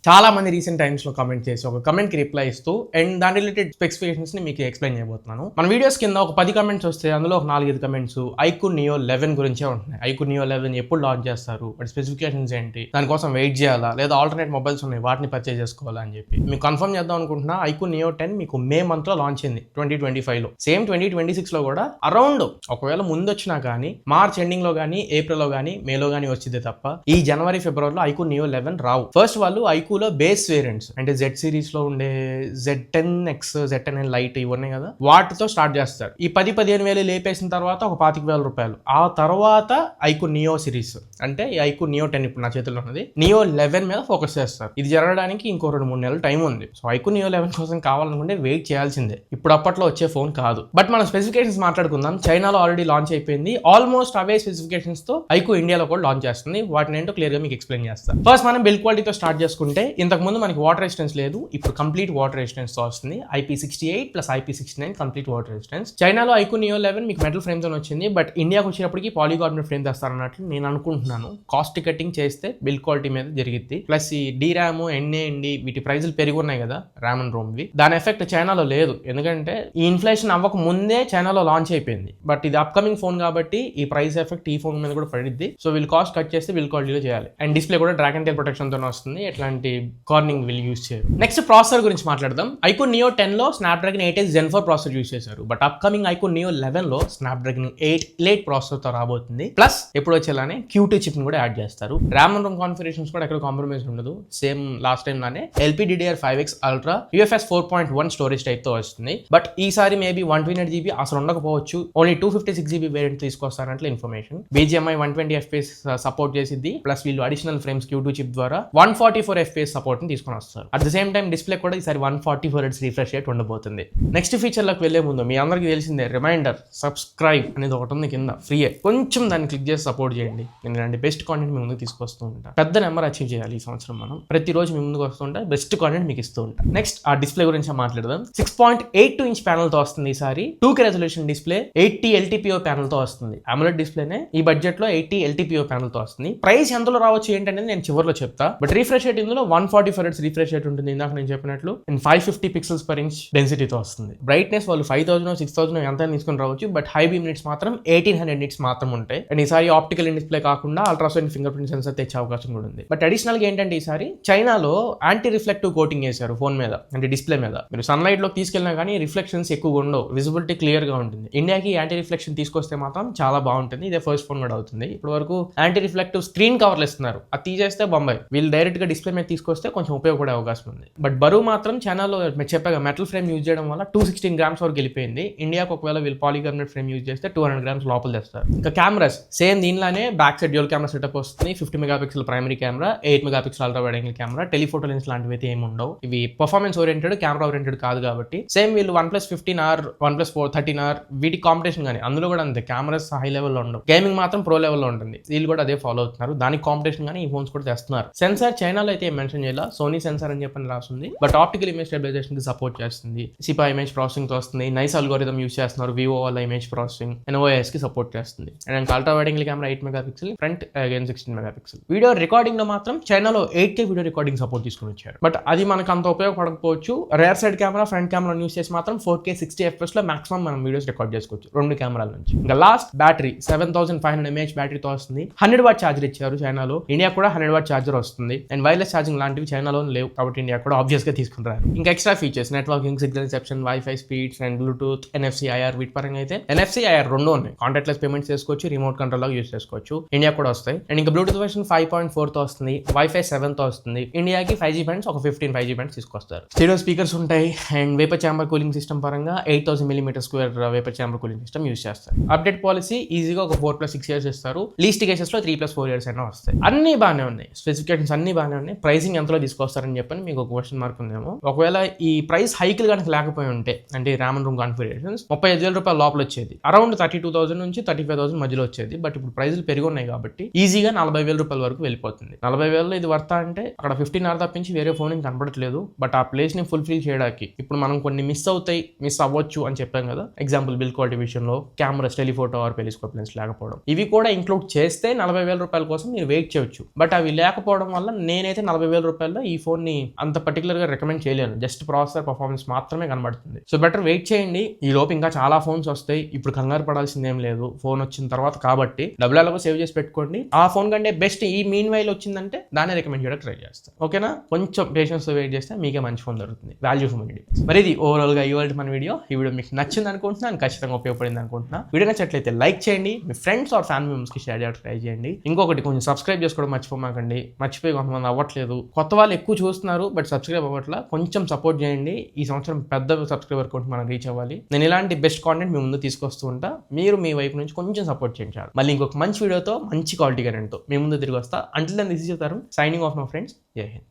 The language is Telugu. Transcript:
చాలా మంది రీసెంట్ టైమ్స్ లో కమెంట్ చేసి ఒక కమెంట్ కి రిప్లై ఇస్తూ అండ్ దాని రిలేటెడ్ స్పెసిఫికేషన్స్ ని మీకు ఎక్స్ప్లెయిన్ చేయబోతున్నాను. మన వీడియోస్ కింద ఒక 10 కమెంట్స్ వస్తే అందులో ఒక 4-5 కమెంట్స్ iQOO Neo 11 గురించే ఉంటున్నాయి. iQOO Neo 11 ఎప్పుడు లాంచ్ చేస్తారు, వాటి స్పెసిఫికేషన్స్ ఏంటి, దానికోసం వెయిట్ చేయాలా లేదా ఆల్టర్నేట్ మొబైల్స్ ఉన్నాయి వాటిని పర్చేజ్ చేసుకోవాలా అని చెప్పి మీకు కన్ఫర్మ్ చేద్దాం అనుకుంటున్నా. iQOO Neo 10 మీకు మే మంత్ లో లాంచ్ అయింది 2025 లో. సేమ్ 2026 లో కూడా అరౌండ్ ఒకవేళ ముందు వచ్చినా కానీ మార్చ్ ఎండింగ్ లో కానీ ఏప్రిల్ లో కానీ మేలో కానీ వచ్చింది తప్ప ఈ జనవరి ఫిబ్రవరిలో iQOO Neo 11 రావు. ఫస్ట్ వాళ్ళు iQOO లో బేస్ వేరియంట్స్ అంటే Z సిరీస్ లో ఉండే Z10X, Z10N లైట్ ఇవి ఉన్నాయి కదా, వాటితో స్టార్ట్ చేస్తారు. ఈ 10-15 వేలు లేపేసిన తర్వాత ఒక 25,000 రూపాయలు. ఆ తర్వాత iQOO Neo సిరీస్ అంటే ఈ iQOO Neo 10 ఇప్పుడు నా చేతిలో ఉన్నది Neo 11 మీద ఫోకస్ చేస్తారు. ఇది జరగడానికి ఇంకో 2-3 నెలలు టైం ఉంది. సో iQOO Neo 11 కోసం కావాలనుకుంటే వెయిట్ చేయాల్సిందే. ఇప్పుడు అప్పట్లో వచ్చే ఫోన్ కాదు. బట్ మనం స్పెసిఫికేషన్స్ మాట్లాడుకుందాం. చైనాలో ఆల్రెడీ లాంచ్ అయిపోయింది. ఆల్మోస్ట్ అవే స్పెసిఫికేషన్స్ తో iQOO ఇండియాలో కూడా లాంచ్ చేస్తుంది. వాటిని ఏంటో క్లియర్ గా మీకు ఎక్స్ప్లెయిన్ చేస్తాను. ఫస్ట్ మనం బిల్డ్ క్వాలిటీతో స్టార్ట్ చేసుకుంటే ఇంతకు ముందు మనకి వాటర్ రెసిస్టెన్స్ లేదు, ఇప్పుడు కంప్లీట్ వాటర్ రెసిస్టెన్స్ తో వస్తుంది. IP68 plus IP69 complete water resistance. చైనాలో iQOO Neo 11 మీకు మెటల్ ఫ్రేమ్ తో వచ్చింది. బట్ ఇండియాకి వచ్చేటప్పటికి పాలీకార్బోనేట్ ఫ్రేమ్ తెస్తారన్నట్లు నేను అనుకుంటున్నాను. కాస్ట్ కటింగ్ చేస్తే బిల్డ్ క్వాలిటీ మీద జరిగిద్ది. ప్లస్ ఈ DRAM, NAND వీటి ప్రైజులు పెరిగి ఉన్నాయి కదా ర్యామ్ అండ్ రోమ్వి, దాని ఎఫెక్ట్ చైనాలో లేదు. ఎందుకంటే ఈ ఇన్ఫ్లేషన్ అవ్వక ముందే చైనాలో లాంచ్ అయిపోయింది. బట్ ఇది అప్కమింగ్ ఫోన్ కాబట్టి ఈ ప్రైస్ ఎఫెక్ట్ ఈ ఫోన్ మీద కూడా పడిద్ది. సో వీళ్ళు కాస్ట్ కట్ చేస్తే బిల్డ్ క్వాలిటీలో చేయాలి. అండ్ డిస్ప్లే కూడా డ్రాగన్ టైల్ ప్రొటెక్షన్ తో వస్తుంది. ఎట్లాంటి కార్నింగ్ వీళ్ళు యూజ్ చేయరు. నెక్స్ట్ ప్రాసెసర్ గురించి మాట్లాడదాం. iQOO Neo 10 లో Snapdragon 8X Gen 4 processor use చేశారు. బట్ అప్కమింగ్ iQOO Neo 11 లో Snapdragon 8 Lite ప్రాసెసర్ తో రాబోతుంది. ప్లస్ ఎప్పుడు వచ్చేలానే Q2 చిప్ ని కూడా యాడ్ చేస్తారు. ర్యామ్ అండ్ రోమ్ కాన్ఫిగరేషన్స్ కూడా ఎక్కడ కాంప్రమైజ్ ఉండదు. సేమ్ లాస్ట్ టైం లానే LPDDR5X Ultra UFS 4.1 storage type తో వస్తుంది. బట్ ఈసారి మేబీ 128GB అసలు ఉండకపోవచ్చు. ఓన్లీ 256GB వేరియంట్ తీసుకొస్తారంటే ఇన్ఫర్మేషన్. BGMI 120 FPS సపోర్ట్ చేసిద్ది. ప్లస్ వీళ్ళు అడిషనల్ ఫ్రేమ్స్ Q2 చిప్ ద్వారా 144 FPS సపోర్ట్ ని తీసుకొని వస్తారు. At the same time display కూడా ఈసారి 144Hz రిఫ్రెష్ రేట్ ఉండబోతుంది. నెక్స్ట్ ఫీచర్ లోకి వెళ్లే ముందు మీ అందరికీ తెలిసిందే, రిమైండర్ సబ్స్క్రైబ్ అనేది ఒకటి ఉంది కింద ఫ్రీయే. కొంచెం దాన్ని క్లిక్ చేసి సపోర్ట్ చేయండి. ఎందుకంటే బెస్ట్ కాంటెంట్ మీ ముందుకు తీసుకొస్తూ ఉంటా. పెద్ద నెంబర్ అచీవ్ చేయాలి ఈ సంవత్సరం మనం. ప్రతిరోజు మీ ముందుకు వస్తుంటా బెస్ట్ కాంటెంట్ మీకు ఇస్తూ ఉంటా. నెక్స్ట్ ఆ డిస్ప్లే గురించి మాట్లాడదాం. 6.82 ఇంచ్ ప్యానల్ తో వస్తుంది ఈసారి. 2K resolution display 80 LTPO panel తో వస్తుంది. AMOLED డిస్ప్లేనే ఈ బడ్జెట్ లో 80 LTPO ప్యానల్ తో వస్తుంది. ప్రైస్ ఎంతలో రావచ్చు ఏంటనేది నేను చివరిలో చెప్తా. బట్ రిఫ్రెష్ రేట్ ఇందులో 144Hz రిఫ్రెష్ రేట్ ఉంటుంది. ఇందాక నేను చెప్పినట్లు 550 పిక్సెల్స్ పర్ ఇంచ్ డెన్సిటీతో వస్తుంది. బ్రైట్నెస్ వాళ్ళు 5000 6000 ఎంత తీసుకుని రావచ్చు. బట్ హై బీమ్ నిట్స్ మాత్రం 1800 నిట్స్ మాత్రం ఉంటాయి. అండ్ ఈసారి ఆప్టికల్ ఇన్ డిస్ప్లే కాకుండా అల్ట్రాసోనిక్ ఫింగర్ ప్రింట్ సెన్సర్ తెచ్చే అవకాశం కూడా ఉంది. బట్ అడిషనల్ గా ఏంటంటే ఈసారి చైనాలో యాంటీ రిఫ్లెక్టివ్ కోటింగ్ చేశారు ఫోన్ మీద, అంటే డిస్ప్లే మీద. మీరు సన్లైట్ లోకి తీసుకెళ్ళినా కానీ రిఫ్లెక్షన్స్ ఎక్కువగా ఉండవు, విజిబిలిటీ క్లియర్ గా ఉంటుంది. ఇండియాకి యాంటీ రిఫ్లెక్షన్ తీసుకొస్తే మాత్రం చాలా బాగుంటుంది. ఇదే ఫస్ట్ ఫోన్ కూడా అవుతుంది. ఇప్పుడు వరకు యాంటీ రిఫ్లెక్టివ్ స్క్రీన్ కవర్లు ఇస్తున్నారు, అది తీసేస్తే బొంబాయి. వీళ్ళు డైరెక్ట్ గా డిస్ప్లే మీద తీసుకొస్తే కొంచెం ఉపయోగపడే అవకాశం ఉంది. బట్ బరువు మాత్రం చైనాలో చెప్పాగా మెటల్ ఫ్రేమ్ యూజ్ చేయడం వల్ల 216 grams వరకు వెళ్ళిపోయింది. ఇండియాకి ఒకవేళ వీళ్ళు పాలీకార్బోనేట్ ఫ్రేమ్ యూజ్ చేస్తే 200 grams లోపల తెస్తారు. ఇంకా కెమెరాస్ సేమ్ దీనిలానే back side dual camera setup వస్తుంది. 50 megapixel primary camera, 8 megapixel ultra wide angle camera, telephoto lens లాంటివి అయితే ఏమి ఉండవు. ఇవి పర్ఫార్మెన్స్ ఓరియంటెడ్, కెమెరా ఓరియంటెడ్ కాదు కాబట్టి. సేమ్ వీళ్ళు OnePlus 15R, OnePlus 13R వీటి కాంపిటీషన్ కానీ అందులో కూడా అంతే కెమెరాస్ హై లెవెల్లో ఉండవు. గేమింగ్ మాత్రం ప్రో లెవెల్లో ఉంటుంది. వీళ్ళు కూడా అదే ఫాలో అవుతున్నారు. దానికి కాంపిటీషన్ కానీ ఈ ఫోన్స్ కూడా తెస్తున్నారు. సెన్సార్ చైనాలో అయితే మెన్షన్ చేయాల, సోనీ సెన్సార్ అని చెప్పని రాస్తుంది. బట్ ఆప్టికల్ ఇమేజ్ స్టెబిలైజేషన్ కి సపోర్ట్ చేస్తుంది. సిపా ఇమేజ్ ప్రాసెసింగ్ తో వస్తుంది. నైస్ అల్గోరిథం యూజ్ చేస్తున్నారు. వివో వాళ్ళ ఇమేజ్ ప్రాసెసింగ్ NOS కి సపోర్ట్ చేస్తుంది. And ultra wide angle camera 8 megapixel, front again 16 megapixel. Video recording లో మాత్రం చైనాలో 8K వీడియో రికార్డింగ్ సపోర్ట్ తీసుకుని వచ్చారు. బట్ అది మనకు అంత ఉపయోగపడకపోవచ్చు. Rear side camera, front camera use చేసి మాత్రం 4K 60 FPS లో మాక్సిమం మనం వీడియోస్ రికార్డ్ చేసుకోవచ్చు రెండు కెమెరాల నుంచి. ఇంకా లాస్ట్ బ్యాటరీ 7500 mAh బ్యాటరీతో వస్తుంది. 100W ఛార్జర్ ఇచ్చారు చైనాలో. ఇండియా కూడా 100W ఛార్జర్ వస్తుంది. అండ్ వైర్లెస్ ఛార్జింగ్ లాంటివి చైనాలో లేవు కాబట్టి ఇండియా కూడా ఆబ్వియస్ గా తీసుకుంటారు. ఇంకా extra features networking, signal reception, wifi speeds and Bluetooth, NFC, IR వీటి పరంగా అయితే NFC, IR రెండు ఉన్నాయి. కాంటాక్ట్లెస్ పేమెంట్స్ చేసుకోవచ్చు, రిమోట్ కంట్రోల్ లాగా యూజ్ చేసుకోవచ్చు. ఇండియా కూడా వస్తాయి. అండ్ ఇంకా బ్లూటూత్ వర్షన్ 5.4 తో వస్తుంది. వైఫై 7 తో వస్తుంది. ఇండియాకి 5G బ్యాండ్స్ ఒక 15 5G బ్యాండ్స్ తీసుకొస్తారు. స్టీరియో స్పీకర్స్ ఉంటాయి. And vapour chamber cooling system పరంగా 8000 mm² vapour chamber cooling system use చేస్తారు. అప్డేట్ పాలసీ ఈజీగా ఒక 4+6 years ఇస్తారు. లీస్ట్ కేసెస్ లో 3+4 years అయినా వస్తాయి. అన్ని బాగానే ఉన్నాయి, స్పెసిఫికేషన్స్ అన్ని బాగానే ఉన్నాయి. ప్రైసింగ్ ఎంతలో తీసుకొస్తారని చెప్పని మీకు ఒక క్వశ్చన్ మార్క్ ఉందేమో. ఒకవేళ ఈ ప్రైస్ హైకిల్ కనుక లేకపోయి ఉంటే, అంటే ర్యామ్ అండ్ రోమ్ కాన్ఫిగరేషన్స్ 35,000 రూపాయల లోపల వచ్చేది. అరౌండ్ 32,000 నుంచి 35,000 మధ్యలో వచ్చేది. బట్ ఇప్పుడు ప్రైజులు పెరిగి ఉన్నాయి కాబట్టి ఈజీగా 40,000 రూపాయల వరకు వెళ్ళిపోతుంది. 40,000 ఇది వర్తా అంటే అక్కడ 15R తప్పించి వేరే ఫోన్ కనపడట్లేదు. బట్ ఆ ప్లేస్ ని ఫుల్ఫిల్ చేయడానికి ఇప్పుడు మనం కొన్ని మిస్ అవ్వచ్చు అని చెప్పాం కదా. ఎగ్జాంపుల్ బిల్డ్ క్వాలిటీ విషయంలో కెమెరాస్, టెలిఫోటో ఆర్ పెలిస్కోప్ లెన్స్ లేకపోవడం, ఇవి కూడా ఇంక్లూడ్ చేస్తే 40,000 రూపాయల కోసం మీరు వెయిట్ చేయొచ్చు. బట్ అవి లేకపోవడం వల్ల నేనైతే 40,000 40,000 రూపాయల్లో ఈ ఫోన్ని అంత పర్టికులర్గా రికమెండ్ చేయలేను. జస్ట్ ప్రాసెసర్ పర్ఫార్మెన్స్ మాత్రమే కనబడుతుంది. సో బెటర్ వెయిట్ చేయండి. ఈ లోపు ఇంకా చాలా ఫోన్స్ వస్తాయి. ఇప్పుడు కంగారు పడాల్సింది ఏం లేదు, ఫోన్ వచ్చిన తర్వాత కాబట్టి. డబ్బులు ఎలాగో సేవ్ చేసి పెట్టుకోండి. ఆ ఫోన్ కంటే బెస్ట్ ఈ మీన్ వైల్ వచ్చిందంటే దాన్ని రికమెండ్ చేయడానికి ట్రై చేస్తాను. ఓకేనా? కొంచెం పేషెన్స్ వెయిట్ చేస్తే మీకే మంచి ఫోన్ దొరుకుతుంది, వాల్యూ ఫర్ మనీ. మరి ఇది ఓవరాల్గా ఇవాళ మన వీడియో. ఈ వీడియో మీకు నచ్చింది అనుకుంటున్నాను, ఖచ్చితంగా ఉపయోగపడింది అనుకుంటున్నా. వీడియో నచ్చినట్లయితే లైక్ చేయండి, మీ ఫ్రెండ్స్ ఆర్ ఫ్యామిలీ మెంబర్స్కి షేర్ చేయడానికి ట్రై చేయండి. ఇంకొకటి, కొంచెం సబ్స్క్రైబ్ చేసుకోవడం మర్చిపోమాకండి. మర్చిపోయి కొంతమంది అవ్వట్లేదు, కొత్త వాళ్ళు ఎక్కువ చూస్తున్నారు బట్ సబ్స్క్రైబ్ అవ్వట్లా. కొంచెం సపోర్ట్ చేయండి. ఈ సంవత్సరం పెద్ద సబ్స్క్రైబర్ కౌంట్ మనం రీచ్ అవ్వాలి. నేను ఇలాంటి బెస్ట్ కాంటెంట్ మీ ముందు తీసుకొస్తూ ఉంటా. మీరు మీ వైపు నుంచి కొంచెం సపోర్ట్ చేయండి చాలు. మళ్ళీ ఇంకొక మంచి వీడియోతో, మంచి క్వాలిటీ కంటెంట్తో మీ ముందు తిరిగి వస్తా. Until then this is your Tarun, signing off my friends. Jai Hind.